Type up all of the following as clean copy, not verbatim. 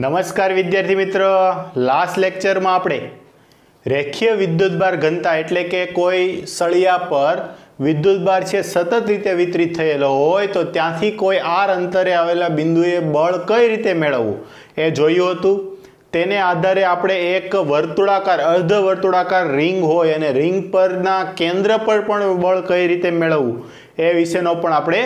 નમસ્કાર વિદ્યાર્થી મિત્રો, લાસ્ટ લેક્ચરમાં આપણે રેખીય વિદ્યુતભાર ઘનતા એટલે કે કોઈ સળિયા પર વિદ્યુતભાર છે સતત રીતે વિતરિત થયેલો હોય તો ત્યાંથી કોઈ આર અંતરે આવેલા બિંદુએ બળ કઈ રીતે મેળવવું એ જોયું હતું। તેને આધારે આપણે એક વર્તુળાકાર અર્ધ વર્તુળાકાર રિંગ હોય અને રિંગ પરના કેન્દ્ર પર પણ બળ કઈ રીતે મેળવવું એ વિશેનો પણ આપણે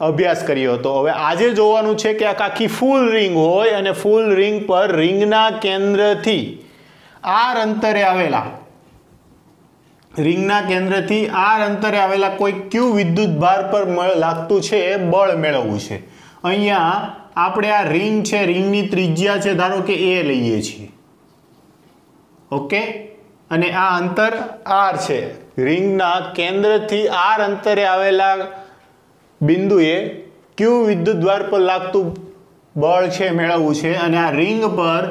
અભ્યાસ કર્યો હતો। હવે આજે જોવાનું છે કે આખી ફૂલ રિંગ હોય અને ફૂલ રિંગ પર રિંગના કેન્દ્રથી આર અંતરે આવેલા કોઈ ક્યુ વિદ્યુતભાર પર લાગતું છે એ બળ મેળવવું છે। અહીંયા આપણે આ રિંગ છે, રિંગની ત્રિજ્યા છે ધારો કે a લઈએ છીએ, ઓકે, અને આ અંતર r છે। રિંગના કેન્દ્રથી r અંતરે આવેલા બિંદુએ ક્યુ વિદ્યુતભાર પર લાગતું બળ છે મેળવવું છે અને આ રિંગ પર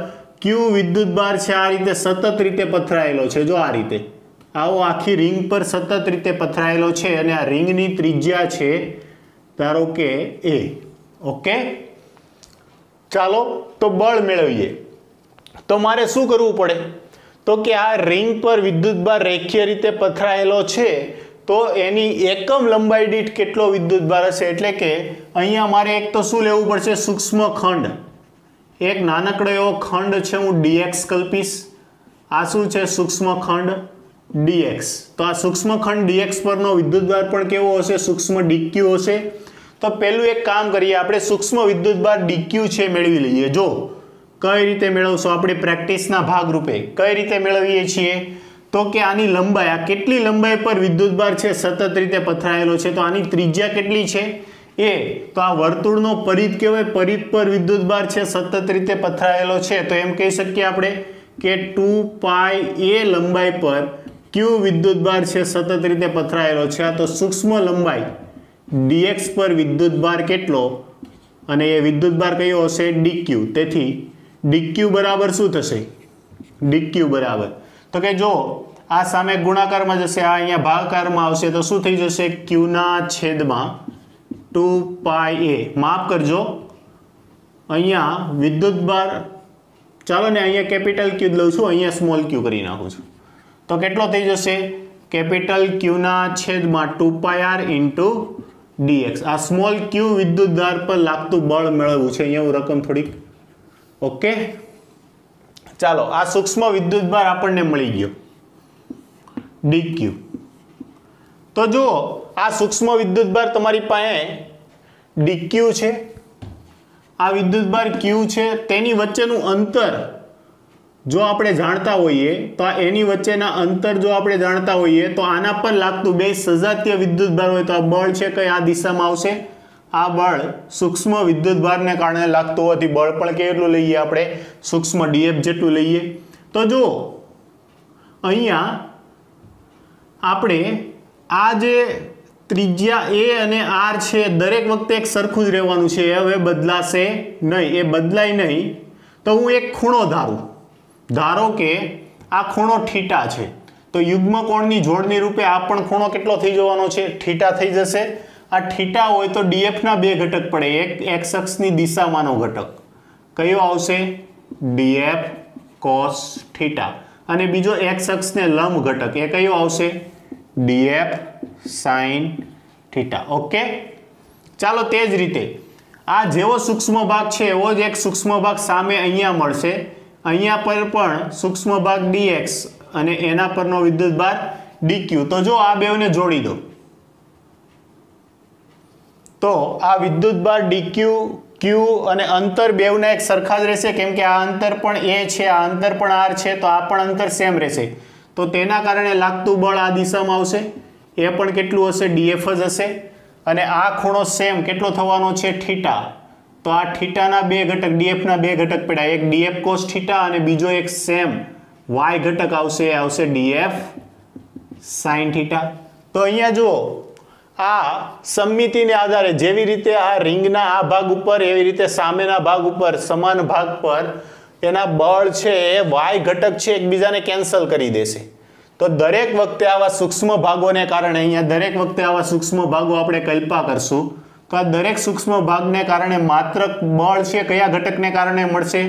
ક્યુ વિદ્યુતભાર છે આ રીતે સતત રીતે પથરાયેલો છે। જો આ રીતે આવો આખી રિંગ પર સતત રીતે પથરાયેલો છે અને આ રિંગની ત્રિજ્યા છે ધારો કે a, ઓકે। ચાલો તો બળ મેળવીએ। તો મારે શું કરવું પડે તો કે આ રિંગ પર વિદ્યુતભાર રેખીય રીતે પથરાયેલો છે તો એની એકમ લંબાઈ દીઠ કેટલો વિદ્યુતભાર હશે, એટલે કે અહીંયા મારે એક તો શું લેવું પડશે, સૂક્ષ્મ ખંડ, એક નાનકડો એવો ખંડ છે, હું dx કલ્પીશ। આ શું છે, સૂક્ષ્મ ખંડ dx। તો આ સૂક્ષ્મ ખંડ dx પરનો વિદ્યુતભાર પણ કેવો હશે, સૂક્ષ્મ dq હશે। તો પહેલું એક કામ કરીએ, આપણે સૂક્ષ્મ વિદ્યુતભાર dq છે મેળવી લઈએ। જો કઈ રીતે મેળવશો આપણે પ્રેક્ટિસના ભાગરૂપે કઈ રીતે મેળવીએ છીએ તો કે આની લંબાઈ, આ કેટલી લંબાઈ પર વિદ્યુતભાર છે સતત રીતે પથરાયેલો છે તો આની ત્રિજ્યા કેટલી છે a, તો આ વર્તુળનો પરિઘ કહેવાય, પરિઘ પર વિદ્યુતભાર છે સતત રીતે પથરાયેલો છે તો એમ કહી શકીએ આપણે કે 2πa લંબાઈ પર ક્યુ વિદ્યુતભાર છે સતત રીતે પથરાયેલો છે। આ તો સૂક્ષ્મ લંબાઈ dx પર વિદ્યુતભાર કેટલો અને એ વિદ્યુતભાર કયો હશે, dq। તેથી dq બરાબર શું થશે, dq બરાબર તો કે જો આ સામે ગુણાકારમાં જશે, આ અહીંયા ભાગાકારમાં આવશે તો શું થઈ જશે, q ના છેદમાં 2πa, માફ કરજો અહીંયા વિદ્યુતભાર, ચાલો ને અહીંયા કેપિટલ q લઉં છું, અહીંયા સ્મોલ q કરી નાખું છું તો કેટલો થઈ જશે, કેપિટલ q ના છેદમાં 2πr ઇન્ટુ dx। આ સ્મોલ q વિદ્યુતભાર પર લાગતું બળ મેળવવું છે, અહીંયા હું રકમ થોડીક, ઓકે। ચાલો આ સૂક્ષ્મ વિદ્યુતભાર આપણને મળી ગયો dq। તો જો આ સૂક્ષ્મ વિદ્યુતભાર તમારી પાસે dq છે, આ વિદ્યુતભાર q છે, તેની વચ્ચેનું અંતર જો આપણે જાણતા હોઈએ તો આ એની વચ્ચેના અંતર જો આપણે જાણતા હોઈએ તો આના પર લાગતું બે સજાતીય વિદ્યુતભાર હોય તો આ બળ છે કઈ આ દિશામાં આવશે, આ બળ સૂક્ષ્મ વિદ્યુતભારને કારણે લાગતું હોવાથી બળ પણ કેટલું લઈએ આપણે, સૂક્ષ્મ df જેટલું લઈએ। તો જો અહીંયા આપણે આ જે ત્રિજ્યા a અને r છે દરેક વખતે એક સરખું જ રહેવાનું છે, હવે બદલાશે નહીં, એ બદલાય નહીં તો હું એક ખૂણો ધારો કે આ ખૂણો થીટા છે તો યુગ્મ કોણની જોડની રૂપે આ પણ ખૂણો કેટલો થઈ જવાનો છે, થીટા થઈ જશે। આ થીટા હોય તો df ના બે ઘટક પડે, એક x અક્ષની દિશામાંનો ઘટક કયો આવશે, df cos થીટા, અને બીજો x અક્ષને લંબ ઘટક એ કયો આવશે, df sin થીટા, ઓકે। ચાલો તે જ રીતે આ જેવો સૂક્ષ્મ ભાગ છે એવો જ એક સૂક્ષ્મ ભાગ સામે અહીંયા મળશે, અહીંયા પર પણ સૂક્ષ્મ ભાગ dx અને એના પરનો વિદ્યુતભાર dq। તો જો આ બેવને જોડી દો તો આ વિદ્યુતભાર dq q અને અંતર બેવના એક સરખા જ રહેશે, કેમ કે આ અંતર પણ a છે, આ અંતર પણ r છે તો આ પણ અંતર સેમ રહેશે તો તેના કારણે લાગતું બળ આ દિશામાં આવશે, એ પણ કેટલું હશે, df જ હશે। અને આ ખૂણો સેમ કેટલો થવાનો છે, થીટા, તો આ થીટાના બે ઘટક, df ના બે ઘટક પડ્યા, એક df cos થીટા અને બીજો એક સેમ y ઘટક આવશે df sin થીટા। તો અહીંયા જુઓ આ સમમિતિને આધારે જેવી રીતે આ રિંગના આ ભાગ ઉપર એવી રીતે સામેના ભાગ ઉપર સમાન ભાગ પર એના બળ છે એ y ઘટક છે એકબીજાને કેન્સલ કરી દેશે। તો દરેક વખતે આવા સૂક્ષ્મ ભાગોને કારણે અહીંયા દરેક વખતે આવા સૂક્ષ્મ ભાગો આપણે કલ્પના કરશું તો આ દરેક સૂક્ષ્મ ભાગને કારણે માત્ર બળ છે કયા ઘટકને કારણે મળશે,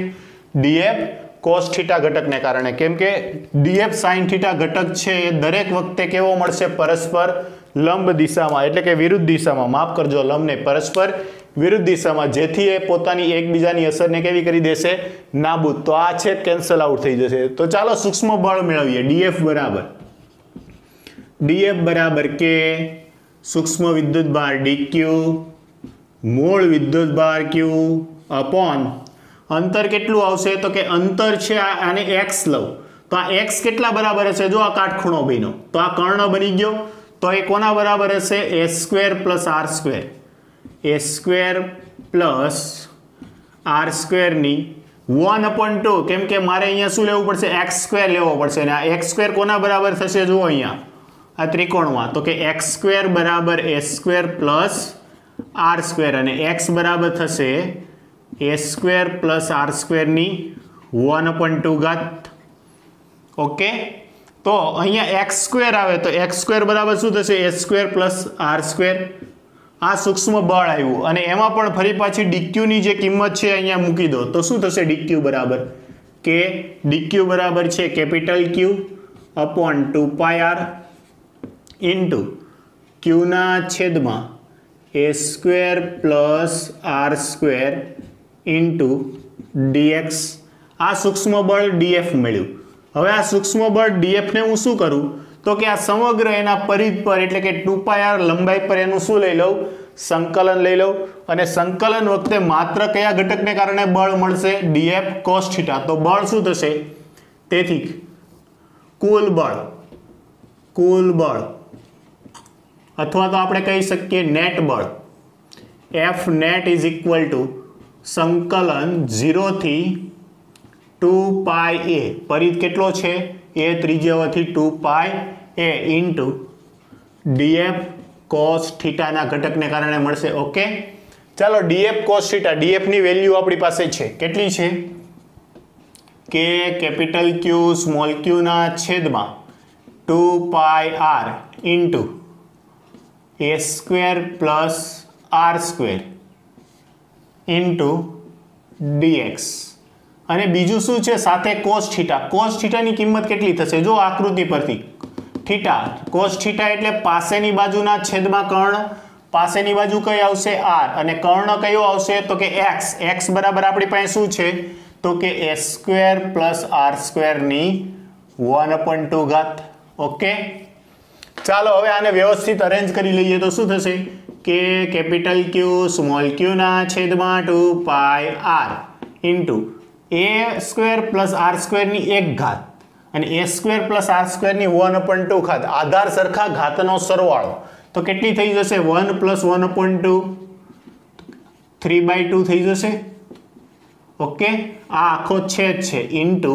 ડીએફ કોસ થીટા ઘટકને કારણે, કેમ કે ડીએફ સાઇન થીટા ઘટક છે એ દરેક વખતે કેવો મળશે? પરસ્પર લંબ દિશામાં, એટલે કે વિરુદ્ધ દિશામાં, માફ કરજો, લંબ નહીં, પરસ્પર વિરુદ્ધ દિશામાં, જેથી એ પોતાની એકબીજાની અસરને કેવી કરી દેશે? નાબૂદ. તો આ છે કેન્સલ આઉટ થઈ જશે. તો ચાલો સૂક્ષ્મ બળ મેળવીએ. ડીએફ બરાબર કે સૂક્ષ્મ વિદ્યુત ભાર ડીક્યુ મૂળ વિદ્યુત ભાર ક્યુ અપોન અંતર કેટલું આવશે? તો કે અંતર છે આને x લઉં તો આ x કેટલા બરાબર હશે? જો આ કાટખૂણો બન્યો તો આ કર્ણ બની ગયો, તો એ કોના બરાબર હશે? a² + r², a² + r² ની 1/2, કેમ કે મારે અહીંયા શું લેવું પડશે? x² લેવો પડશે, અને આ x² કોના બરાબર થશે? જુઓ અહીંયા આ ત્રિકોણમાં, તો કે x² બરાબર a² + r², અને x બરાબર થશે a² + r² ની 1/2. ઓકે, તો અહીંયા x² આવે તો x² બરાબર શું થશે? a² + r². આ સૂક્ષ્મ બળ આવ્યું, અને એમાં પણ ફરી પાછી dq ની જે કિંમત છે અહીંયા મૂકી દો, તો શું થશે? dq બરાબર કે dq બરાબર છે capital Q upon 2πr into q ના છેદમાં a² + r² ઇન્ટુ dx. આ સૂક્ષ્મ બળ df મળ્યું. હવે આ સૂક્ષ્મ બળ df ને હું શું કરું? તો કે આ સમગ્ર એના પરિઘ પર, એટલે કે 2πr લંબાઈ પર એનું શું લઈ લઉં? સંકલન લઈ લઉં, અને સંકલન વખતે માત્ર કયા ઘટકને કારણે બળ મળશે? df cos θ. તો બળ શું થશે? તેથી કુલ બળ અથવા તો આપણે કહી શકીએ નેટ બળ, F net = સંકલન 0 થી 2πa, પરિઘ કેટલો છે? a ત્રિજ્યાથી 2πa into df cos θ ના ઘટકને કારણે મળશે. ઓકે, ચાલો df cos θ, df ની વેલ્યુ આપણી પાસે છે, કેટલી છે? કે કેપિટલ Q સ્મોલ q ના છેદમાં 2πr into a² + r² into dx. અને બીજું શું છે? સાથે cos θ. cos θ ની કિંમત કેટલી થશે? જો આકૃતિ પરથી થીટા, cos θ એટલે પાસેની બાજુના છેદમાં કર્ણ, પાસેની બાજુ કઈ આવશે? r, અને કર્ણ કયો આવશે? તો કે x. x બરાબર આપણી પાસે શું છે? તો કે a² + r² ની 1/2. ઓકે, ચાલો હવે આને વ્યવસ્થિત અરેન્જ કરી લઈએ તો શું થશે? કે કેપિટલ Q સ્મોલ q ના છેદમાં 2πr ઇન્ટુ a² + r² ની 1 અને a² + r² ની 1/2. આધાર સરખા ઘાતનો સરવાળો, તો કેટલી થઈ જશે? 1 + 1/2, 3/2 થઈ જશે. ઓકે, આ આખો છેદ છે into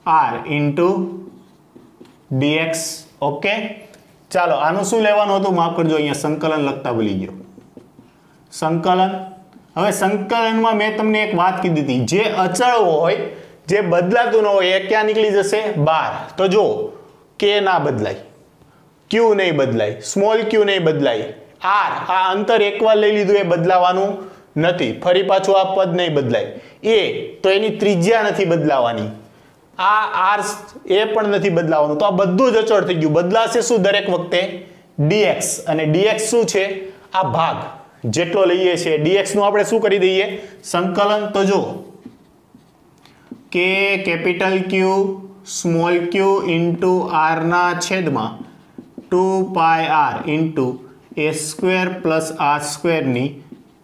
r into dx. Okay, ચાલો આનું શું લેવાનું હતું? માફ કરજો, અહીંયા સંકલન લખતા ભૂલી ગયો. સંકલન. હવે સંકલનમાં મેં તમને એક વાત કીધી હતી, જે અચળ હોય, જે બદલાતું ન હોય, એ ક્યાં નીકળી જશે? બહાર. તો જો k ના બદલાય, q નહીં બદલાય, સ્મોલ q નહીં બદલાય, r આ અંતર એકવાર લઈ લીધું એ બદલાવાનું નથી, ફરી પાછું આ પદ નહીં બદલાય, a તો એની ત્રિજ્યા નથી બદલાવાની, આ r એ પણ નથી બદલાવાનું. તો આ બધું જ અચળ થઈ ગયું. બદલાશે શું દરેક વખતે? dx. અને dx શું છે? આ ભાગ જેટલો લઈએ છીએ dx નું આપણે શું કરી દઈએ? સંકલન. તો જો કે capital Q small q into r ના છેદમાં 2πr ઇન્ટુ a² + r² ની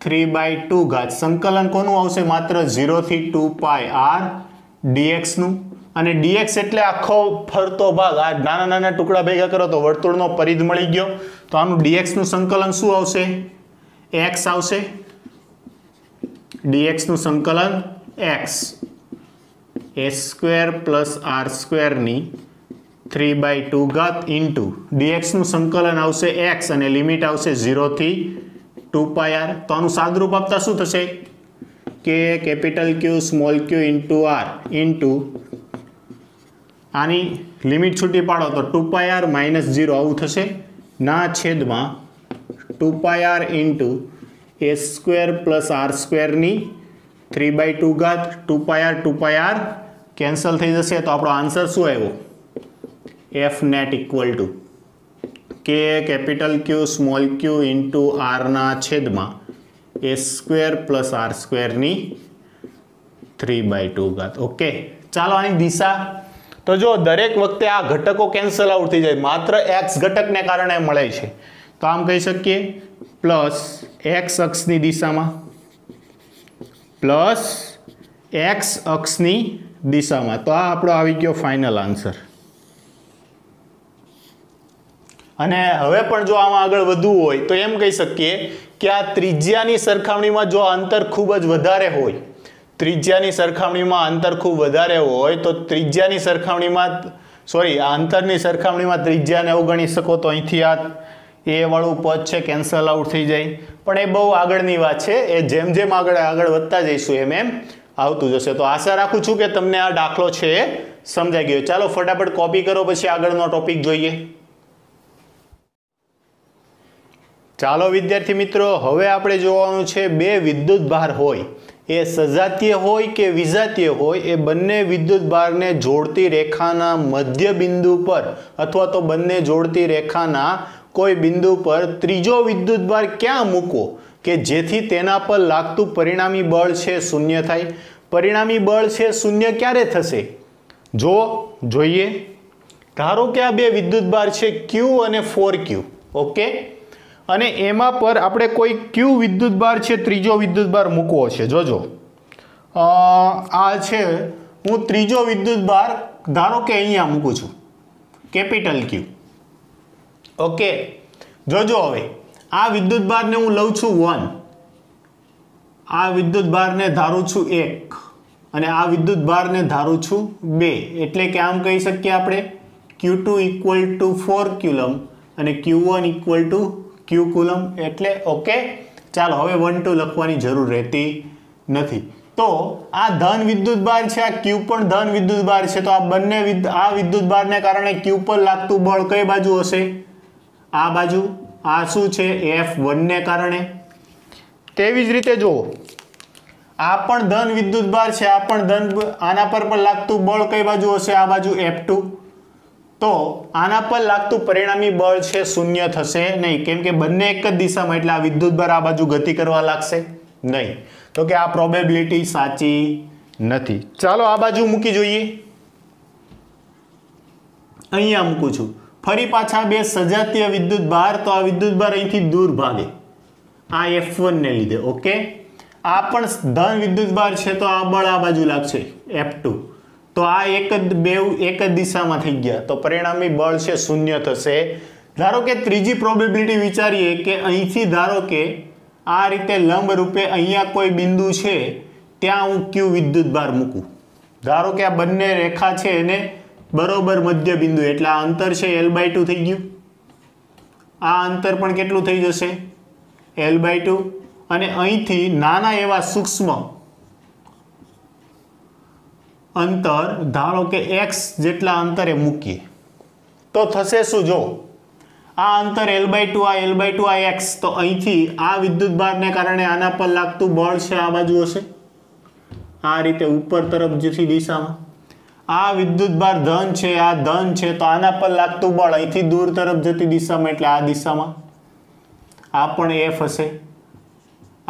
3/2. સંકલન કોનું આવશે? માત્ર 0 થી 2πr dx નું. અને dx એટલે આખો ફરતો ભાગ. આ નાના નાના ટુકડા ભેગા કરો તો વર્તુળનો પરિઘ મળી ગયો. તો આનું dx નું સંકલન શું આવશે? x આવશે. dx નું સંકલન x, a² + r² ની 3/2 ઇન્ટુ dx નું સંકલન આવશે x, અને લિમિટ આવશે 0 થી 2πr. તો આનું સાદરૂપ આપતા શું થશે? કે capital Q small q into r into આની લિમિટ છૂટી પાડો તો 2πr - 0 આવું થશે, ના છેદમાં 2πr ઇન્ટુ a² + r² ની 3/2 2πr કેન્સલ થઈ જશે તો આપણો આન્સર શું આવ્યો? F net equal to k capital Q small Q into આરના છેદમાં a² પ્લસ r² ની 3/2. ઓકે, ચાલો આની દિશા તો જો દરેક વખતે આ ઘટકો કેન્સલ આઉટ થઈ જાય, માત્ર x ઘટકને કારણે મળે છે. તો આમ કહી શકીએ પ્લસ x અક્ષની દિશામાં પ્લસ x અક્ષની દિશામાં. તો આ આપણો આવી ગયો ફાઇનલ આન્સર. અને હવે પણ જો આમાં આગળ વધવું હોય તો એમ કહી શકીએ કે આ ત્રિજ્યાની સરખામણીમાં જો અંતર ખૂબ જ વધારે હોય, ત્રિજ્યાની સરખામણીમાં અંતર ખૂબ વધારે હોય તો ત્રિજ્યાની સરખામણીમાં આ અંતરની સરખામણીમાં ત્રિજ્યાને અવગણી શકો તો અહીંથી આ એ વાળું પદ છે કેન્સલ આઉટ થઈ જાય. પણ એ બહુ આગળની વાત છે, એ જેમ જેમ આગળ વધતા જઈશું એમ આવતું જશે. તો આશા રાખું છું કે તમને આ દાખલો છે એ સમજાઈ ગયો. ચાલો ફટાફટ કોપી કરો, પછી આગળનો ટોપિક જોઈએ. ચાલો વિદ્યાર્થી મિત્રો, હવે આપણે જોવાનું છે બે વિદ્યુત ભાર હોય, એ સજાતીય હોય કે વિજાતીય હોય, એ બંને વિદ્યુત ભારને જોડતી રેખાના મધ્ય બિંદુ પર અથવા તો બંને જોડતી રેખાના કોઈ બિંદુ પર ત્રીજો વિદ્યુત ભાર ક્યાં મૂકવો કે જેથી તેના પર લાગતું પરિણામી બળ છે શૂન્ય થાય. પરિણામી બળ છે શૂન્ય ક્યારે થશે? જોઈએ. ધારો કે આ બે વિદ્યુત ભાર છે Q અને 4Q. ઓકે, અને એમાં પર આપણે કોઈ Q વિદ્યુત ભાર છે ત્રીજો વિદ્યુત ભાર મૂકવો છે. જોજો આ છે, હું ત્રીજો વિદ્યુત ભાર ધારો કે અહીંયા મૂકું છું કેપિટલ Q. ઓકે, જોજો હવે આ વિદ્યુત ભારને હું લઉં છું 1, આ વિદ્યુત ભારને ધારું છું 1 અને આ વિદ્યુત ભારને ધારું છું 2. એટલે કે આમ કહી શકીએ આપણે Q2 ઇક્વલ ટુ 4 કુલમ અને Q1 equal to Q coulomb. એટલે ઓકે, ચાલો હવે 1 2 લખવાની જરૂર રહેતી નથી. તો આ ધન વિદ્યુત ભાર છે, આ Q પણ ધન વિદ્યુત ભાર છે. તો આ બંને આ વિદ્યુત ભારને કારણે Q પર લાગતું બળ કઈ બાજુ હશે? આ બાજુ. આ શું છે? F1 ને કારણે. તેવી જ રીતે જો આ પણ ધન વિદ્યુત ભાર છે, આ પણ ધન, આના પર પણ લાગતું બળ કઈ બાજુ હશે? આ બાજુ F2. તો આના પર લાગતું પરિણામી બળ છે શૂન્ય થશે નહીં, કેમ કે બંને એક જ દિશામાં, એટલે આ વિદ્યુત ભાર આ બાજુ ગતિ કરવા લાગશે નહીં. તો કે આ પ્રોબેબિલિટી સાચી નથી. ચાલો આ બાજુ મૂકી જોઈએ. અહીંયા મૂકું છું. ફરી પાછા બે સજાતીય વિદ્યુત ભાર, તો આ વિદ્યુત ભાર અહીંથી દૂર ભાગે આ F1 ને લીધે. ઓકે, આ પણ ધન વિદ્યુત ભાર છે તો આ બળ આ બાજુ લાગશે F2. તો આ એક જ દિશામાં થઈ ગયા, તો પરિણામી બળ છે શૂન્ય થશે. ધારો કે ત્રીજી પ્રોબેબિલિટી વિચારીએ કે અહીંથી ધારો કે આ રીતે લંબ રૂપે અહીંયા કોઈ બિંદુ છે, ત્યાં હું Q વિદ્યુત ભાર મૂકું. ધારો કે આ બંને રેખા છે એને બરોબર મધ્ય બિંદુ, એટલે આ અંતર છે L/2 થઈ ગયું. આ અંતર પણ કેટલું થઈ જશે? L/2. અને અહીંથી નાના એવા સૂક્ષ્મ અંતર ધારો કે x જેટલા અંતરે મૂકીએ તો થશે શું? જો આ અંતર L/2, આ L/2, આ x, તો અહીંથી આ વિદ્યુત ભારને કારણે આના પર લાગતું બળ છે આ બાજુ હશે, આ રીતે ઉપર તરફ જતી દિશામાં. આ વિદ્યુત ભાર ધન છે, આ ધન છે, તો આના પર લાગતું બળ અહીંથી દૂર તરફ જતી દિશામાં, એટલે આ દિશામાં. આ પણ F હશે,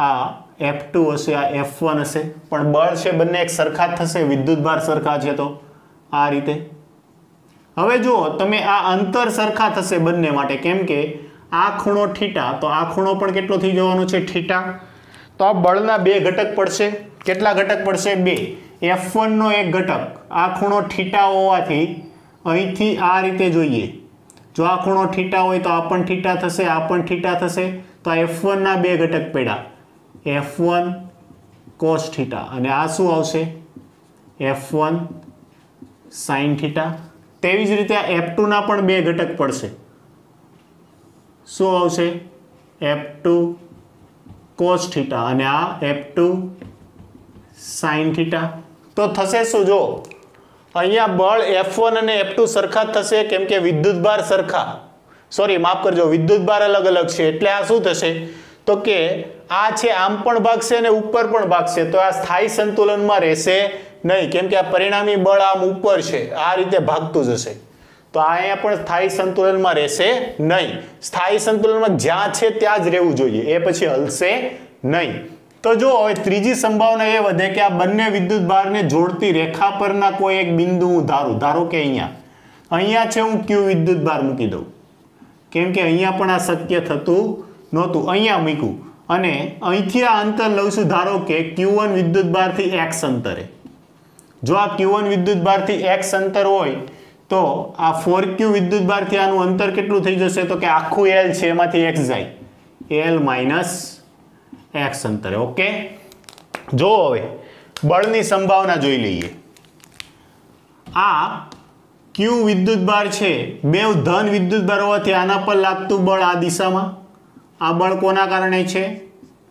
આ F2 હશે, આ F1 હશે, પણ બળ છે બંને એક સરખા જ થશે, વિદ્યુત ભાર સરખા છે તો આ રીતે. હવે જુઓ તમે, આ અંતર સરખા થશે બંને માટે, કેમ કે આ ખૂણો થીટા, તો આ ખૂણો પણ કેટલો થઈ જવાનો છે? થીટા. તો આ બળના બે ઘટક પડશે. કેટલા ઘટક પડશે? 2. F1 નો એક ઘટક, આ ખૂણો થીટા હોવાથી અહીંથી આ રીતે જોઈએ, જો આ ખૂણો થીટા હોય તો આ પણ થીટા થશે, આ પણ થીટા થશે. તો આ F1 ના બે ઘટક પડ્યા, F1 cos થીટા, અને આ શું આવશે? F1 sin theta. તેવી જ રીતે આ F2 ના પણ બે ઘટક પડશે, શું આવશે? F2 cos થીટા અને આ F2 sin થીટા. તો થશે શું? જો અહીંયા બળ F1 અને F2 સરખા થશે, કેમ કે વિદ્યુત ભાર સરખા, સોરી માફ કરજો, વિદ્યુત ભાર અલગ અલગ છે, એટલે આ શું થશે? તો કે આ છે આમ પણ ભાગશે અને ઉપર પણ ભાગશે, તો આ સ્થાયી સંતુલનમાં રહેશે નહીં, કેમ કે આ પરિણામી બળ આમ ઉપર છે, આ રીતે ભાગતું જશે, તો આ અહીંયા પણ સ્થાયી સંતુલનમાં રહેશે નહીં. સ્થાયી સંતુલનમાં જ્યાં છે ત્યાં જ રહેવું જોઈએ, એ પછી હલશે નહીં. તો જો હવે ત્રીજી સંભાવના એ વધે કે આ બંને વિદ્યુત ભારને જોડતી રેખા પરના કોઈ એક બિંદુ હું ધારો કે અહીંયા છે, હું Q વિદ્યુત ભાર મૂકી દઉં, કેમ કે અહીંયા પણ આ શક્ય થતું નહોતું, અહીંયા મૂક્યું અને અહીંથી આ અંતર લઉં છું, ધારો કે Q1 વિદ્યુત ભારથી x અંતરે. જો આ Q1 વિદ્યુત ભારથી x અંતર હોય તો આ 4Q વિદ્યુત ભારથી આનું અંતર કેટલું થઈ જશે, તો કે આખું L છે એમાંથી x જાય, L માઇનસ x અંતરે. ઓકે, જો હવે બળની સંભાવના જોઈ લઈએ. આ Q વિદ્યુત ભાર છે, બે ધન વિદ્યુત ભાર હોવાથી આના પર લાગતું બળ આ દિશામાં, આ બળ કોના કારણે છે,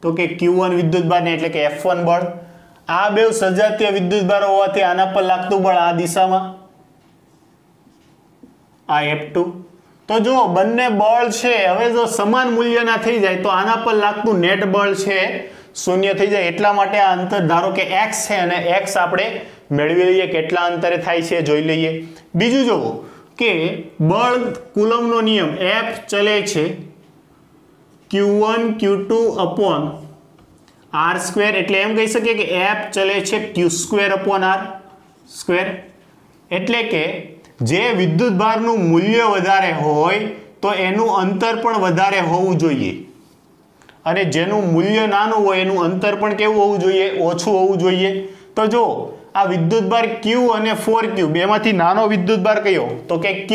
તો કે Q1 વિદ્યુત ભારને એટલે કે F1 બળ. આ બે સજાતીય વિદ્યુત ભાર હોવાથી આના પર લાગતું બળ આ દિશામાં, આ F2. તો જો બંને બળ છે હવે જો સમાન મૂલ્યના થઈ જાય તો આના પર લાગતું નેટ બળ છે શૂન્ય થઈ જાય. એટલા માટે આ અંતર ધારો કે x છે અને x આપણે મેળવી લઈએ, કેટલા અંતરે થાય છે જોઈ લઈએ. બીજું જોવો કે બળ કુલમનો નિયમ F ચલે છે Q1 Q2 upon r square, એટલે એમ કહી શકીએ કે F ચલે છે Q square upon r square. એટલે કે જે વિદ્યુત ભારનું મૂલ્ય વધારે હોય તો એનું અંતર પણ વધારે હોવું જોઈએ, અને જેનું મૂલ્ય નાનું હોય એનું અંતર પણ કેવું હોવું જોઈએ, ઓછું હોવું જોઈએ. તો જો આ વિદ્યુત ભાર Q અને 4Q બેમાંથી નાનો વિદ્યુત ભાર કયો, તો કે Q.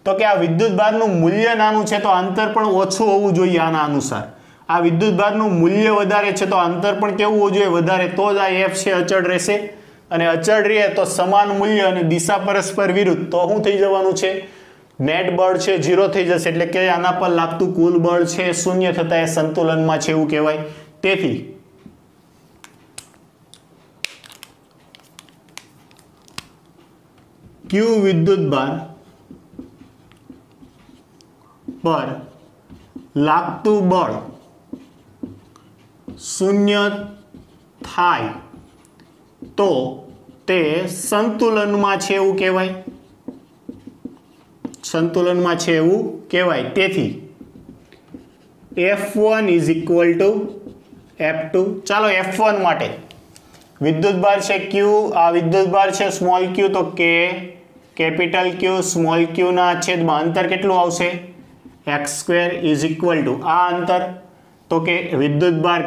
તો કે આ વિદ્યુત ભારનું મૂલ્ય નાનું છે તો અંતર પણ ઓછું હોવું જોઈએ આના અનુસાર. આ વિદ્યુત ભારનું મૂલ્ય વધારે છે તો અંતર પણ કેવું હોવું જોઈએ, વધારે, તો જ આ F છે અચળ રહેશે. અને અચળ રહે તો સમાન મૂલ્ય અને દિશા પરસ્પર વિરુદ્ધ, તો શું થઈ જવાનું છે, નેટ બળ છે 0 થઈ જશે, એટલે કે આના પર લાગતું કુલ બળ છે શૂન્ય થતા એ સંતુલનમાં છે એવું કહેવાય. તેથી Q વિદ્યુત ભાર પર લાગતું બળ શૂન્ય થાય તો તે સંતુલનમાં છે એવું કહેવાય, સંતુલનમાં છે એવું કહેવાય. તેથી F1 is equal two F2. ચાલો F1 માટે વિદ્યુત ભાર છે Q, આ વિદ્યુત ભાર છે સ્મોલ q, તો K capital Q small q ના છેદમાં અંતર કેટલું આવશે, x square is equal two આ અંતર, તો કે વિદ્યુત ભાર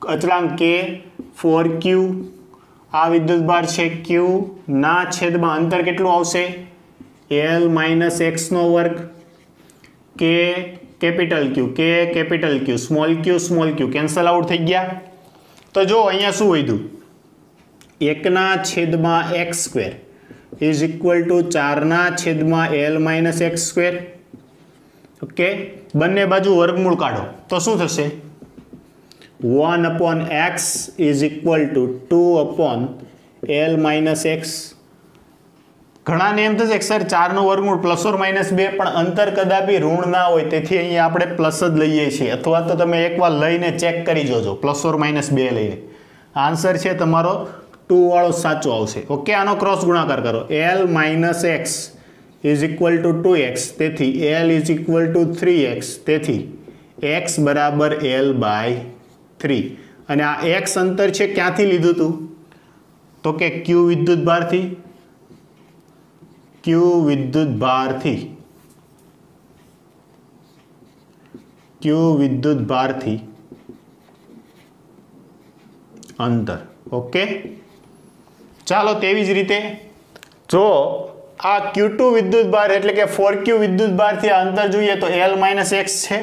અચળાંક K 4Q, આ વિદ્યુત ભાર છે Q ના છેદમાં અંતર કેટલું આવશે, L માઇનસ x નો વર્ગ, K capital Q small q cancel out થઈ ગયા. તો જો અહીંયા શું વધ્યું, 1 ના છેદમાં x square is equal two 4 ના છેદમાં L minus x square. Okay, બંને બાજુ વર્ગમૂળ કાઢો તો શું થશે, 1 upon x is equal to 2 upon L minus x. ઘણાને એમ થશે કે સર 4 નો વર્ગમૂળ પ્લસ ઓર માઇનસ 2, પણ અંતર કદાપી ઋણ ના હોય તેથી અહીંયા આપણે પ્લસ જ લઈએ છીએ, અથવા તો તમે એકવાર લઈને ચેક કરી જોજો પ્લસ ઓર માઇનસ 2 લઈને. આન્સર છે તમારો 2 વાળો સાચો આવશે. ઓકે, આનો ક્રોસ ગુણાકાર કરો, L minus x is equal two 2x, તેથી L is equal two 3x, તેથી x બરાબર L બાય 3. અને આ x અંતર છે ક્યાંથી લીધું હતું, તો કે Q વિદ્યુત ભારથી, Q વિદ્યુત ભારથી અંતર. ઓકે, ચાલો તેવી જ રીતે જો આ Q2 વિદ્યુત ભાર એટલે કે 4Q વિદ્યુત ભારથી અંતર જોઈએ તો L માઇનસ x છે,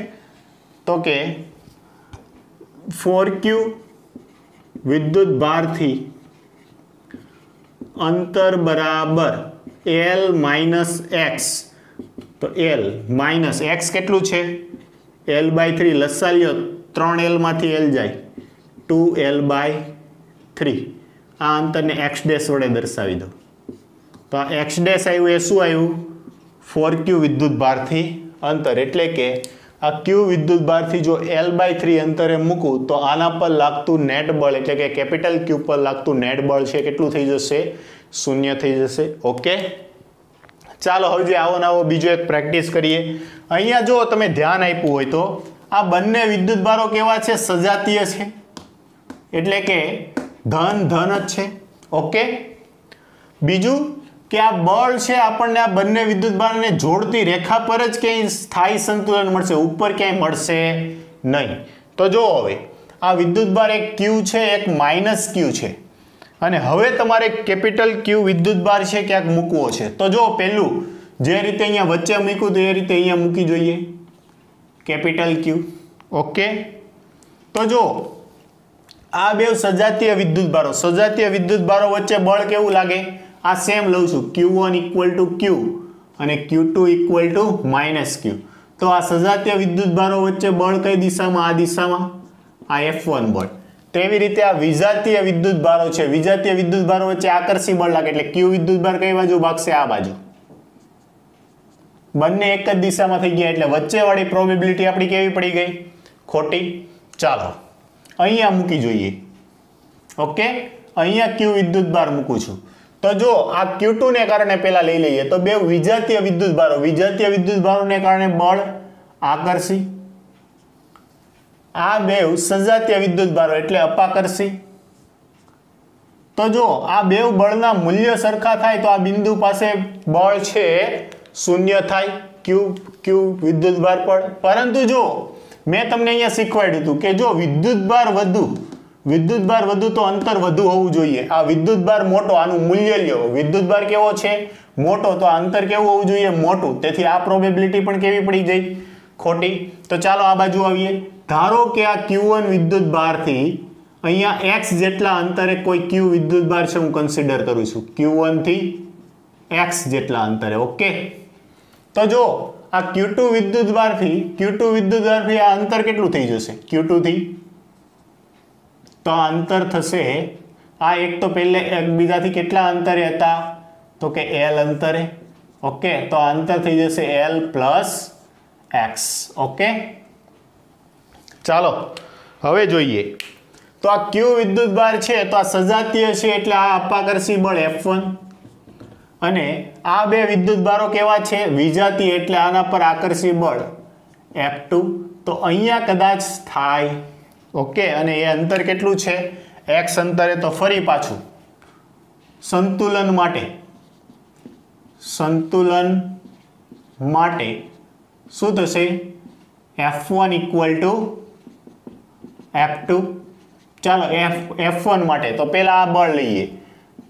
તો કે 4Q વિદ્યુત ભારથી અંતર બરાબર L માઇનસ x, તો L માઇનસ x કેટલું છે, L બાય 3, લસા લ્યો 3L માંથી L જાય, 2L બાય 3. આ અંતરને x ડેશ વડે દર્શાવી દો, તો આ x ડેશ આવ્યું એ શું આવ્યું, 4Q વિદ્યુત ભારથી અંતર, એટલે કે આ ક્યુ વિદ્યુત ભારથી જો L/3 અંતરે મૂકું તો આના પર લાગતું નેટ બળ એટલે કે કેપિટલ ક્યુ પર લાગતું નેટ બળ છે કેટલું થઈ જશે? 0 થઈ જશે. ઓકે, ચાલો હવે આવો ને આવો બીજો એક પ્રેક્ટિસ કરીએ. અહીંયા જો તમે ધ્યાન આપ્યું હોય તો આ બંને વિદ્યુત ભારો કેવા છે? સજાતીય છે, એટલે કે ધન ધન જ છે. ઓકે, બીજું કે આ બળ છે આપણને આ બંને વિદ્યુત ભારને જોડતી રેખા પર જ ક્યાંય સ્થાયી સંતુલન મળશે, ઉપર ક્યાંય મળશે નહીં. તો જો હવે આ વિદ્યુત ભાર એક ક્યુ છે, એક માઇનસ ક્યુ છે, અને હવે તમારે કેપિટલ ક્યુ વિદ્યુત ભાર છે ક્યાંક મૂકવો છે. તો જો પહેલું જે રીતે અહીંયા વચ્ચે મૂક્યું તો એ રીતે અહીંયા મૂકી જોઈએ કેપિટલ ક્યુ. ઓકે, તો જો આ બે સજાતીય વિદ્યુત ભારો, સજાતીય વિદ્યુત ભારો વચ્ચે બળ કેવું લાગે? આ સેમ લઉં છું, Q1 ઇક્વલ ટુ Q અને Q2 equal to minus Q. તો આ સજાતીય વિદ્યુત ભારો વચ્ચે બળ કઈ દિશામાં? આ દિશામાં, આ F1 બળ. તેવી રીતે આ વિજાતીય વિદ્યુત ભારો છે, વિજાતીય વિદ્યુત ભારો વચ્ચે આકર્ષી બળ લાગે એટલે Q વિદ્યુત ભાર કઈ બાજુ ભાગશે? આ બાજુ. બંને એક જ દિશામાં થઈ ગયા એટલે વચ્ચેવાળી પ્રોબેબિલિટી આપણી કેવી પડી ગઈ? ખોટી. ચાલો અહીંયા મૂકી જોઈએ. ઓકે, અહીંયા Q વિદ્યુત ભાર મૂકું છું. તો જો આ Q2 ને કારણે પહેલા લઈ લઈએ તો બે વિજાતીય વિદ્યુત ભારો, વિજાતીય વિદ્યુત ભારોને કારણે બળ આકર્ષી, આ બે સજાતીય વિદ્યુત ભારો એટલે અપાકર્ષી. તો જો આ બે બળના મૂલ્ય સરખા થાય તો આ બિંદુ પાસે બળ છે 0 થાય Q વિદ્યુત ભાર પર. પરંતુ જો મેં તમને અહીંયા શીખવાડ્યું હતું કે જો વિદ્યુત ભાર વધુ તો અંતર વધુ હોવું જોઈએ. આ વિદ્યુત ભાર મોટો, આનું મૂલ્ય લ્યો, વિદ્યુત ભાર કેવો છે? મોટો, તો અંતર કેવું હોવું જોઈએ? મોટું. તેથી આ પ્રોબેબિલિટી પણ કેવી પડી ગઈ? ખોટી. તો ચાલો આ બાજુ આવીએ. ધારો કે આ Q1 વિદ્યુત ભારથી અહીંયા x જેટલા અંતરે કોઈ Q વિદ્યુત ભાર છે હું કન્સિડર કરું છું, Q1 થી x જેટલા અંતરે. ઓકે, તો જો આ Q2 વિદ્યુત ભારથી આ અંતર કેટલું થઈ જશે? Q2 થી તો આ અંતર થશે, આ એક તો પહેલે એકબીજાથી કેટલા અંતરે હતા? તો કે L અંતરે. ઓકે, તો આ અંતર થઈ જશે L પ્લસ x. ઓકે, ચાલો હવે જોઈએ. તો આ Q વિદ્યુત ભાર છે તો આ સજાતીય છે એટલે આ અપાકર્ષી બળ F1, અને આ બે વિદ્યુત ભારો કેવા છે? વિજાતીય એટલે આના પર આકર્ષી બળ F2. તો અહીંયા કદાચ થાય. ઓકે, અને એ અંતર કેટલું છે? x અંતરે. તો ફરી પાછું સંતુલન માટે શું થશે? F1 equal to F2. ચાલો F1 માટે તો પહેલા આ બળ લઈએ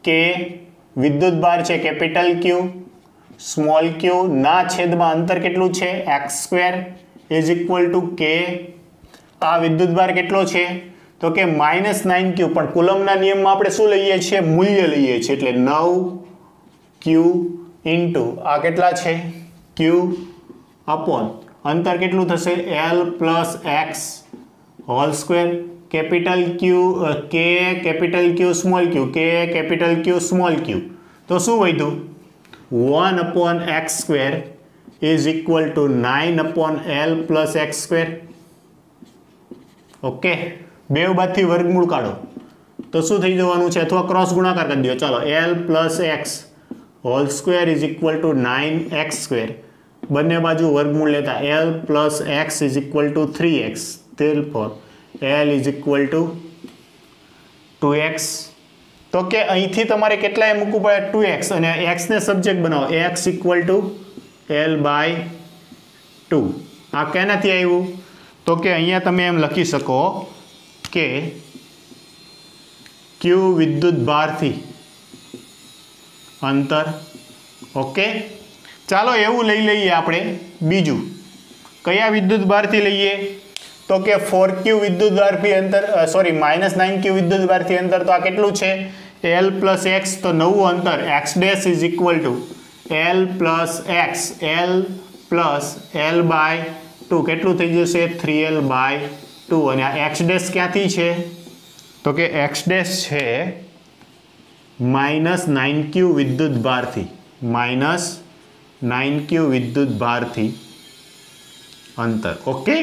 કે વિદ્યુત ભાર છે કેપિટલ Q, સ્મોલ q ના છેદમાં અંતર કેટલું છે? x² is equal two k. આ વિદ્યુત ભાર કેટલો છે? તો કે -9q. પણ કુલમના નિયમમાં આપણે શું લઈએ છીએ? મૂલ્ય લઈએ છીએ એટલે 9q ઇન્ટુ આ કેટલા છે? q અપોન અંતર કેટલું થશે? L plus x whole square. Capital Q k capital Q small q, k capital Q small q. તો શું વધ્યું? 1/x² is equal two 9/L plus x². Okay, બે બાદથી વર્ગમૂળ કાઢો તો શું થઈ જવાનું છે? અથવા ક્રોસ ગુણાકાર કરી દો. ચાલો, L plus x whole square is equal two 9x². બંને બાજુ વર્ગમૂળ લેતા L plus x is equal two 3x. therefore L is equal two 2x. તો કે અહીંથી તમારે કેટલાય મૂકવું પડે? 2x, અને x ને સબ્જેક્ટ બનાવો, x ઇક્વલ ટુ L/2. આ કેનાથી આવ્યું? તો કે અહીંયા તમે એમ લખી શકો કે Q વિદ્યુત ભારથી અંતર. ઓકે, ચાલો એવું લઈ લઈએ આપણે બીજું. કયા વિદ્યુત ભારથી લઈએ? તો કે 4q વિદ્યુત ભારથી અંતર, સોરી -9q વિદ્યુત ભારથી અંતર. તો આ કેટલું છે? L plus x. તો નવું અંતર x' is equal two L plus x, L plus L/2 કેટલું થઈ જશે? 3L/2. અને આ x' ક્યાંથી છે? તો કે x' છે -9q વિદ્યુત ભારથી, -9q વિદ્યુત ભારથી અંતર. ઓકે,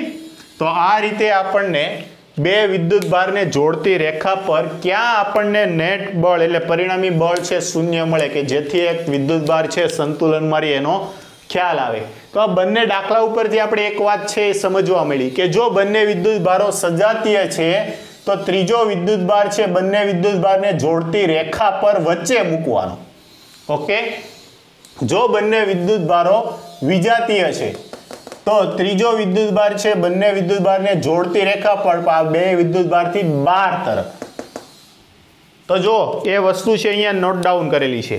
તો આ રીતે આપણને બે વિદ્યુત ભારને જોડતી રેખા પર ક્યાં આપણને નેટ બળ એટલે પરિણામી બળ છે શૂન્ય મળે કે જેથી એક વિદ્યુત ભાર છે સંતુલનમાં રહે એનો ખ્યાલ આવે. તો આ બંને દાખલા ઉપરથી આપણે એક વાત છે એ સમજવા મળી કે જો બંને વિદ્યુત ભારો સજાતીય છે તો ત્રીજો વિદ્યુત ભાર છે બંને વિદ્યુત ભારને જોડતી રેખા પર વચ્ચે મૂકવાનો. ઓકે, જો બંને વિદ્યુત ભારો વિજાતીય છે તો ત્રીજો વિદ્યુત ભાર છે બંને વિદ્યુત ભારને જોડતી રેખા પર બે વિદ્યુત ભારથી બહાર તરફ. તો જો એ વસ્તુ છે અહીંયા નોટ ડાઉન કરેલી છે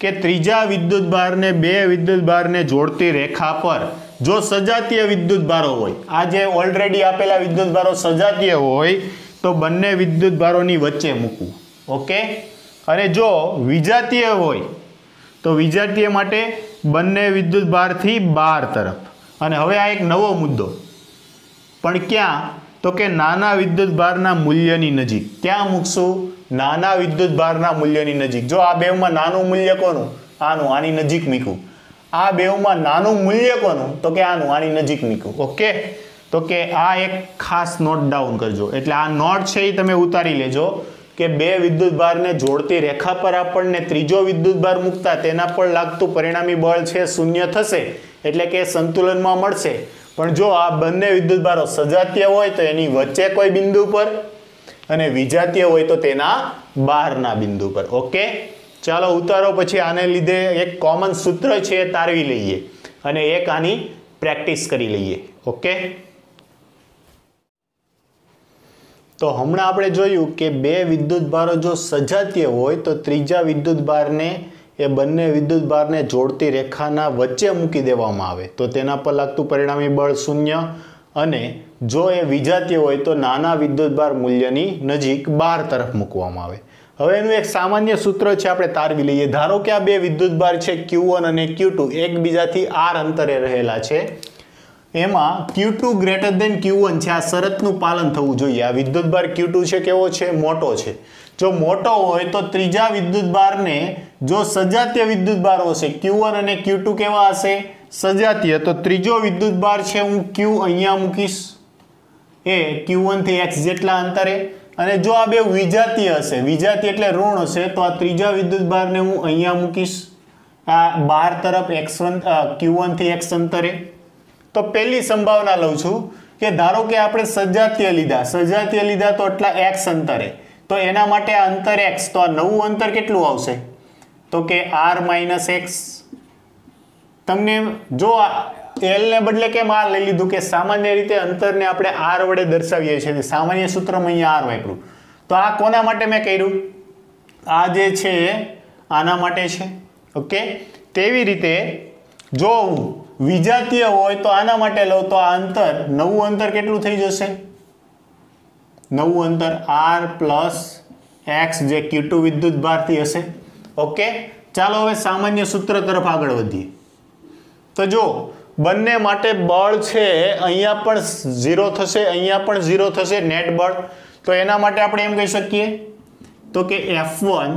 કે ત્રીજા વિદ્યુત ભારને બે વિદ્યુત ભારને જોડતી રેખા પર જો સજાતીય વિદ્યુત ભારો હોય, આ જે ઓલરેડી આપેલા વિદ્યુત ભારો સજાતીય હોય તો બંને વિદ્યુત ભારોની વચ્ચે મૂકવું. ઓકે, અને જો વિજાતીય હોય તો વિજાતીય માટે બંને વિદ્યુત ભારથી બહાર તરફ. અને હવે આ એક નવો મુદ્દો, પણ ક્યાં તો કે નાના વિદ્યુત ભારના મૂલ્યની નજીક. ક્યાં મૂકશું? નાના વિદ્યુત ભારના મૂલ્યની નજીક. જો આ બેમાં નાનું મૂલ્ય કોનું? આનું, આની નજીક મૂકવું. આ બેમાં નાનું મૂલ્ય કોનું? તો કે આનું, આની નજીક મૂકવું. ઓકે, તો કે આ એક ખાસ નોટ ડાઉન કરજો. એટલે આ નોટ છે એ તમે ઉતારી લેજો કે બે વિદ્યુત ભારને જોડતી રેખા પર આપણને ત્રીજો વિદ્યુત ભાર મૂકતા તેના પર લાગતું પરિણામી બળ છે શૂન્ય થશે એટલે કે સંતુલનમાં મળશે. પણ જો આ બંને વિદ્યુત ભારો સજાતીય હોય તો એની વચ્ચે કોઈ બિંદુ પર અને વિજાતીય હોય તો તેના બહારના બિંદુ પર. ઓકે, ચાલો ઉતારો. પછી આને લીધે એક કોમન સૂત્ર છે એ તારવી લઈએ અને એક આની પ્રેક્ટિસ કરી લઈએ. ઓકે, તો હમણાં આપણે જોયું કે બે વિદ્યુત ભારો જો સજાતીય હોય તો ત્રીજા વિદ્યુત ભારને એ બંને વિદ્યુત ભારને જોડતી રેખાના વચ્ચે મૂકી દેવામાં આવે તો તેના પર લાગતું પરિણામી બળ શૂન્ય. અને જો એ વિજાતીય હોય તો નાના વિદ્યુત ભાર મૂલ્યની નજીક બહાર તરફ મૂકવામાં આવે. હવે એનું એક સામાન્ય સૂત્ર છે, આપણે તારવી લઈએ. ધારો કે આ બે વિદ્યુત ભાર છે Q1 અને Q2 એકબીજાથી r અંતરે રહેલા છે. એમાં Q2 ગ્રેટર દેન Q1 છે, આ શરતનું પાલન થવું જોઈએ. આ વિદ્યુત ભાર Q2 છે કેવો છે? મોટો છે. જો મોટો હોય તો ત્રીજા વિદ્યુત ભારને જો સજાતીય વિદ્યુત ભાર હશે Q1 અને Q2 કેવા હશે? સજાતીય. તો ત્રીજો વિદ્યુત ભાર છે હું Q અહીંયા મૂકીશ એ Q1 થી x જેટલા અંતરે. અને જો આ બે વિજાતીય હશે, વિજાતીય એટલે ઋણ હશે, તો આ ત્રીજા વિદ્યુત ભારને હું અહીંયા મૂકીશ આ બહાર તરફ x1 Q1 થી x અંતરે. તો પહેલી સંભાવના લઉં છું કે ધારો કે આપણે સજાતીય લીધા તો એટલા x અંતરે, તો એના માટે આ અંતર x, તો આ નવું અંતર કેટલું આવશે? તો કે r - x. તમને જો l ને બદલે કેમ r લઈ લીધું કે સામાન્ય રીતે અંતરને આપણે r વડે દર્શાવીએ છીએ, સામાન્ય સૂત્રમાં અહીંયા r વાપર્યું. તો આ કોના માટે મેં કર્યું? આ જે છે આના માટે છે. ઓકે, તેવી રીતે જો વિજાતીય હોય તો આના માટે લો તો આ અંતર, નવું અંતર કેટલું થઈ જશે? નવું અંતર r + x જે Q2 વિદ્યુત ભારથી હશે. ઓકે, ચાલો હવે સામાન્ય સૂત્ર તરફ આગળ વધીએ. તો જો બંને માટે બળ છે અહીંયા પણ 0 થશે, અહીંયા પણ 0 થશે નેટ બળ. તો એના માટે આપણે એમ કહી શકીએ તો કે F1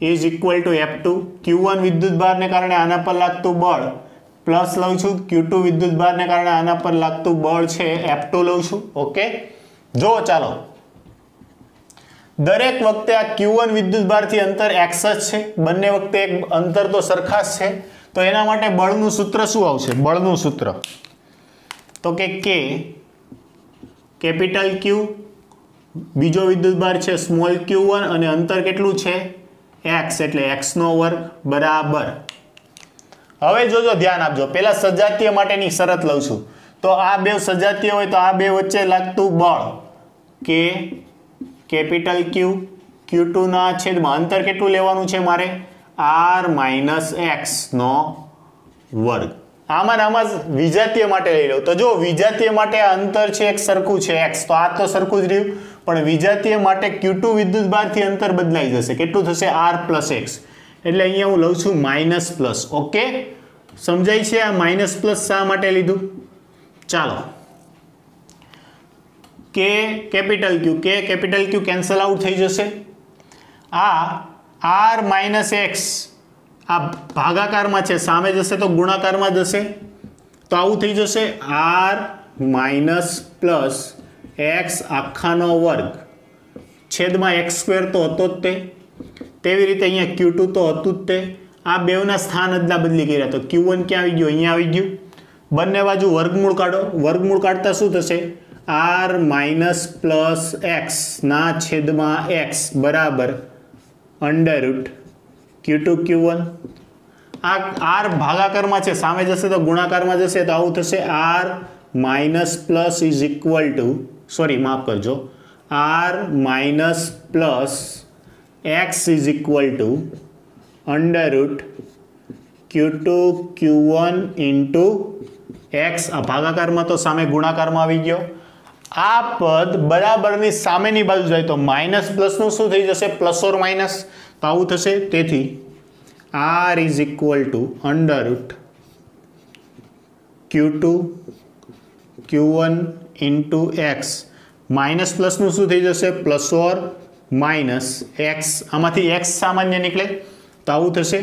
= F2. Q1 વિદ્યુત ભારને કારણે આના પર લાગતું બળ પ્લસ લઉં છું Q2 વિદ્યુત ભારને કારણે આના પર લાગતું બળ છે F2 લઉં છું. ઓકે, જો ચાલો દરેક વખતે આ Q1 વિદ્યુત ભારથી અંતર x જ છે, બંને વખતે એક અંતર તો સરખા જ છે. તો એના માટે બળનું સૂત્ર શું આવશે? બળનું સૂત્ર તો કે K કેપિટલ Q, બીજો વિદ્યુત ભાર છે સ્મોલ q1 અને અંતર કેટલું છે? x એટલે x² બરાબર. હવે જોજો ધ્યાન આપજો, પહેલા સજાતીય માટેની શરત લઉં છું. તો આ બે સજાતીય હોય તો આ બે વચ્ચે લાગતું બળ K કેપિટલ Q, Q2 ના છેદમાં અંતર કેટલું લેવાનું છે મારે? r - x². આમાં વિજાતીય માટે લઈ લો. તો જો વિજાતીય માટે આ અંતર છે એક સરખું છે x, તો આ તો સરખું જ રહ્યું. પણ વિજાતીય માટે Q2 વિદ્યુત ભારથી અંતર બદલાઈ જશે. કેટલું થશે? r + x. એટલે અહીંયા હું લઉં છું માઇનસ+. ઓકે, સમજાય છે? આ માઇનસ+ શા માટે લીધું? ચાલો K capital Q cancel out થઈ જશે. આ r - x આ ભાગાકારમાં છે, સામે જશે તો ગુણાકારમાં જશે. તો આવું થઈ જશે આર માઇનસ પ્લસ એક્સ આખાનો વર્ગ છેદમાં એક્સ સ્ક્વેર તો હતો જ તે, તેવી રીતે અહીંયા Q2 તો હતું જ તે. આ બેવના સ્થાન અદલા બદલી કર્યા તો Q1 ક્યાં આવી ગયું? અહીંયા આવી ગયું. બંને બાજુ વર્ગમૂળ કાઢો. વર્ગમૂળ કાઢતા શું થશે? આર માઇનસ પ્લસ એક્સ ના છેદમાં એક્સ બરાબર અંડર રૂટ Q2 Q1. આ આર ભાગાકારમાં છે, સામે જશે તો ગુણાકારમાં જશે, તો આવું થશે R minus plus is equal to, sorry માફ કરજો, R minus plus X is equal to under root Q2 Q1 into X. આ ભાગાકારમાં તો સામે ગુણાકારમાં આવી ગયો. આ પદ બરાબરની સામેની બાજુ જાય તો માઇનસ પ્લસનું શું થઈ જશે? Plus or minus. તો આવું થશે. તેથી r is equal to under root Q2 Q1 into x. Minus પ્લસનું શું થઈ જશે? Plus or minus x. આમાંથી એક્સ સામાન્ય નીકળે તો આવું થશે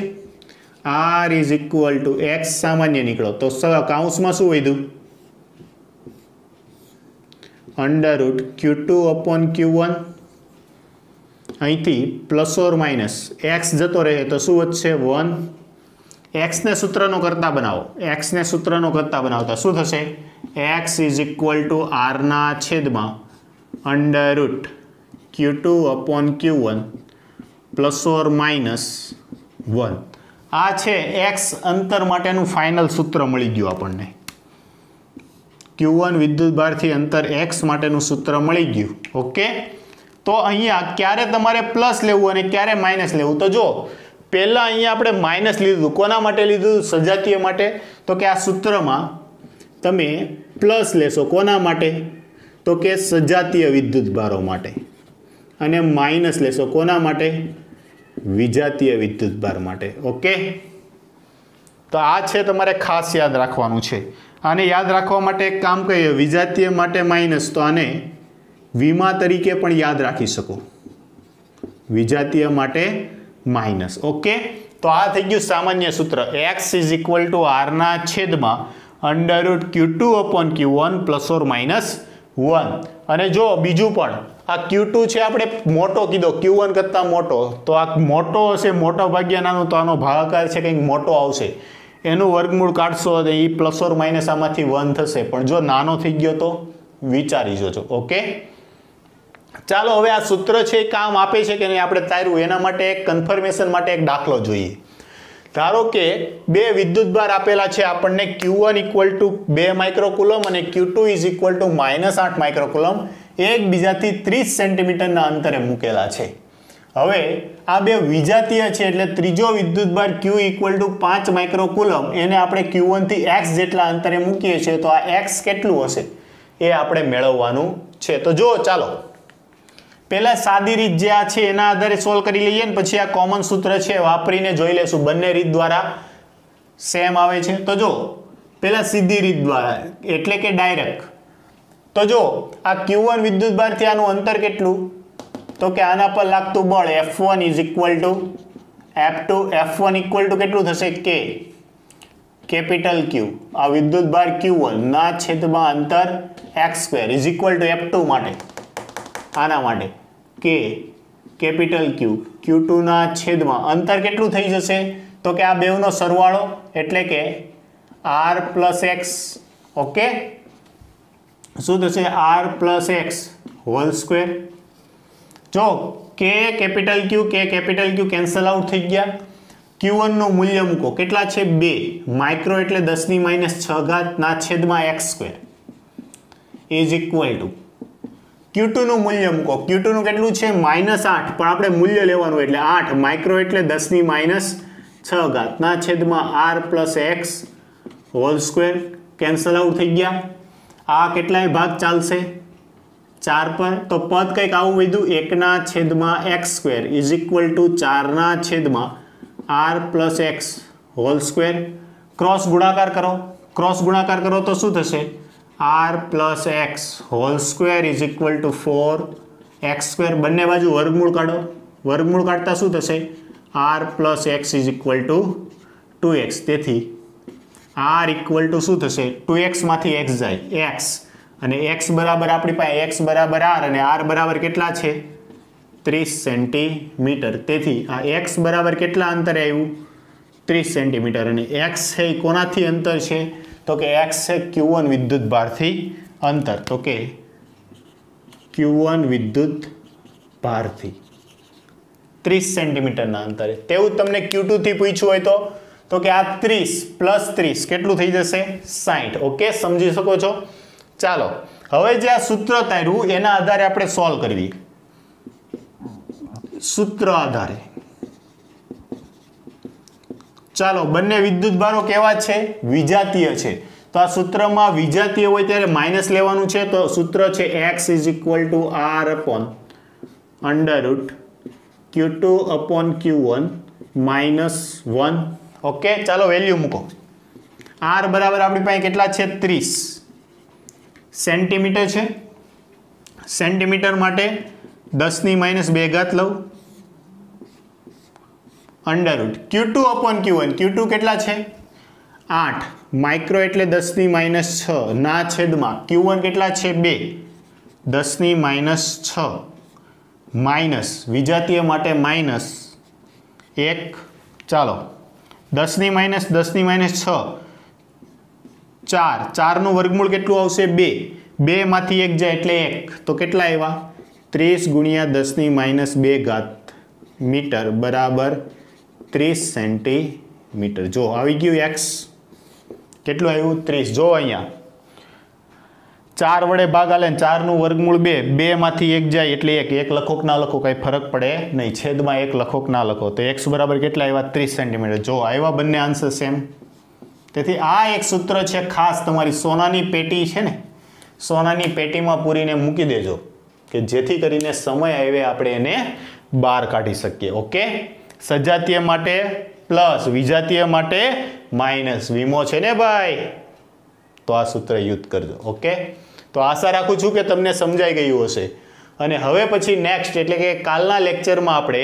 r is equal to x સામાન્ય નીકળો તો કાઉન્સમાં શું વધ્યું? Under root Q2 upon Q1. અહીંથી પ્લસ ઓર માઇનસ એક્સ જતો રહે તો શું વધશે? 1. એક્સને સૂત્રનો કરતા બનાવો. એક્સને સૂત્રનો કરતા બનાવતા શું થશે? એક્સ ઇઝ ઇક્વલ ટુ આરના છેદમાં under root Q2 upon Q1 plus or minus 1. આ છે એક્સ અંતર માટેનું ફાઇનલ સૂત્ર મળી ગયું આપણને. Q1 વિદ્યુતભારથી અંતર એક્સ માટેનું સૂત્ર મળી ગયું. ઓકે, તો અહીંયા ક્યારે તમારે પ્લસ લેવું અને ક્યારે માઇનસ લેવું? તો જો પહેલાં અહીંયા આપણે માઇનસ લીધું. કોના માટે લીધું? સજાતીય માટે. તો કે આ સૂત્રમાં તમે પ્લસ લેશો. કોના માટે? તો કે સજાતીય વિદ્યુતભારો માટે. અને માઇનસ લેશો કોના માટે? વિજાતીય વિદ્યુતભાર માટે. ઓકે, તો આ છે તમારે ખાસ યાદ રાખવાનું છે. આને યાદ રાખવા માટે એક કામ કહીએ, વિજાતીય માટે માઇનસ, તો આને વીમા તરીકે પણ યાદ રાખી શકો. વિજાતીય માટે માઇનસ. ઓકે, તો આ થઈ ગયું સામાન્ય સૂત્ર. એક્સ ઇઝ ઇક્વલ ટુ આરના છેદમાં under root Q2 upon Q1 plus or minus 1. અને જો બીજું પણ આ Q2 છે આપણે મોટો કીધો, Q1 કરતાં મોટો, તો આ મોટો હશે, મોટો ભાગ્યા નાનું, તો આનો ભાગાકાર છે કંઈક મોટો આવશે. એનું વર્ગમૂળ કાઢશો તો એ પ્લસ ઓર માઇનસ આમાંથી 1 થશે. પણ જો નાનો થઈ ગયો તો વિચારી જોજો. ઓકે, ચાલો હવે આ સૂત્ર છે એ કામ આપે છે કે નહીં આપણે તાર્યું. એના માટે એક કન્ફર્મેશન માટે એક દાખલો જોઈએ. ધારો કે બે વિદ્યુતભાર આપેલા છે આપણને, Q1 ઇક્વલ ટુ 2 માઇક્રોકુલમ અને Q2 ઇઝ ઇક્વલ ટુ -8 માઇક્રોકુલમ એકબીજાથી 30 સેન્ટીમીટરના અંતરે મૂકેલા છે. હવે આ બે વિજાતીય છે એટલે ત્રીજો વિદ્યુતભાર Q ઇક્વલ ટુ 5 માઇક્રોકુલમ એને આપણે Q1 થી x જેટલા અંતરે મૂકીએ છીએ તો આ x કેટલું હશે એ આપણે મેળવવાનું છે. તો જો ચાલો પહેલા સાદી રીત જે આ છે એના આધારે સોલ્વ કરી લઈએ ને પછી આ કોમન સૂત્ર છે વાપરીને જોઈ લેશું. બંને રીત દ્વારા સેમ આવે છે. તો જો પહેલા સીધી રીત દ્વારા એટલે કે ડાયરેક્ટ. તો જો આ Q1 વિદ્યુતભારથી આનું અંતર કેટલું? તો કે આના પર લાગતું બળ F1 is equal two F2. F1 equal to કેટલું થશે? K, capital Q. આ વિદ્યુતભાર Q1 ના છેદમાં અંતર x² is equal two F2 માટે આના માટે K, કેપિટલ Q. Q2 ના છેદમાં અંતર કેટલું થઈ જશે? તો કે આ બેવનો સરવાળો એટલે કે R પ્લસ એક્સ. ઓકે, શું થશે? R plus x whole square. જો K capital Q, K capital Q cancel out થઈ ગયા. Q1 નું મૂલ્ય મૂકો. કેટલા છે? 2 માઇક્રો એટલે 10⁻6 ના છેદમાં x² is equal two Q2 નું મૂલ્ય મૂકો. Q2 નું કેટલું છે? -8, પણ આપણે મૂલ્ય લેવાનું એટલે 8 માઇક્રો એટલે 10⁻6 ના છેદમાં R plus x whole square cancel out થઈ ગયા. આ કેટલાય ભાગ ચાલશે? 4 પર. તો પદ કંઈક આવું વધ્યું 1/x² is equal two 4/R plus x whole square. Cross ગુણાકાર કરો. ક્રોસ ગુણાકાર કરો તો શું થશે? R plus x whole square is equal two 4x². બંને બાજુ વર્ગમૂળ કાઢો. વર્ગમૂળ કાઢતા શું થશે? R plus X is equal two 2x. તેથી આર ઇક્વલ ટુ શું થશે 2x માંથી x જાય x અને x બરાબર આપણી પાસે x બરાબર r અને r બરાબર કેટલા છે 30 સેન્ટીમીટર. તેથી આ x બરાબર કેટલા અંતરે આવ્યું 30 સેન્ટીમીટર અને x છે એ કોનાથી અંતર છે તો કે x છે q1 વિદ્યુત ભારથી અંતર. તો કે q1 વિદ્યુત ભારથી 30 સેન્ટીમીટરના અંતરે. તેવું તમને q2 થી પૂછ્યું હોય તો કે આ 30 પ્લસ 30 કેટલું થઈ જશે 60. ઓકે, સમજી શકો છો. ચાલો હવે જે આ સૂત્ર તાર્યું એના આધારે આપણે સોલ્વ કરવી. સૂત્ર આધારે ચાલો, બંને વિદ્યુત ભારો કેવા છે વિજાતીય છે. તો આ સૂત્રમાં વિજાતીય હોય ત્યારે માઇનસ લેવાનું છે. તો સૂત્ર છે x = r upon √ q2 upon q1 -1. Okay, ચાલો વેલ્યુ મૂકો. r બરાબર આપણી પાસે કેટલા છે 30 સેન્ટીમીટર છે. સેન્ટીમીટર માટે 10⁻2 ઘાત લઉં √ q2 upon q1. q2 કેટલા છે 8 માઇક્રો એટલે 10⁻6 ના છેદમાં q1 કેટલા છે 2 10⁻6 માઇનસ વિજાતીય માટે -1. ચાલો 10⁻6 4 નું વર્ગમૂળ કેટલું આવશે 2 2 માંથી 1 જાય એટલે 1. તો કેટલા આવ્યા 30 × 10⁻2 ઘાત મીટર બરાબર 30 સેન્ટીમીટર. જો આવી ગયું x કેટલું આવ્યું 30. જો અહીંયા 4 વડે ભાગ આલે 4 નું વર્ગમૂળ 2 2 માંથી 1 જાય એટલે 1 લખો કે ના લખો કઈ ફરક પડે નહીં. છેદમાં 1 લખો કે ના લખો. તો x બરાબર કેટલા આવ્યા 30 સેન્ટીમીટર. જો આવ્યા બંને આન્સર સેમ. તેથી આ એક સૂત્ર છે ખાસ તમારી સોનાની પેટી છે ને, સોનાની પેટીમાં પૂરીને મૂકી દેજો કે જેથી કરીને સમય આવે આપણે એને બહાર કાઢી શકીએ. ઓકે, સજાતીય માટે પ્લસ વિજાતીય માટે માઇનસ. વીમો છે ને ભાઈ, તો આ સૂત્ર યુઝ કરજો. ઓકે, તો આશા રાખું છું કે તમને સમજાઈ ગયું હશે. અને હવે પછી નેક્સ્ટ એટલે કે કાલના લેક્ચરમાં આપણે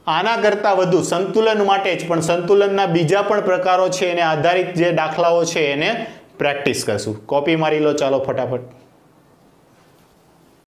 આના કરતાં વધુ સંતુલન માટે જ પણ સંતુલનના બીજા પણ પ્રકારો છે એને આધારિત જે દાખલાઓ છે એને પ્રેક્ટિસ કરશું. કોપી મારી લો ચાલો ફટાફટ.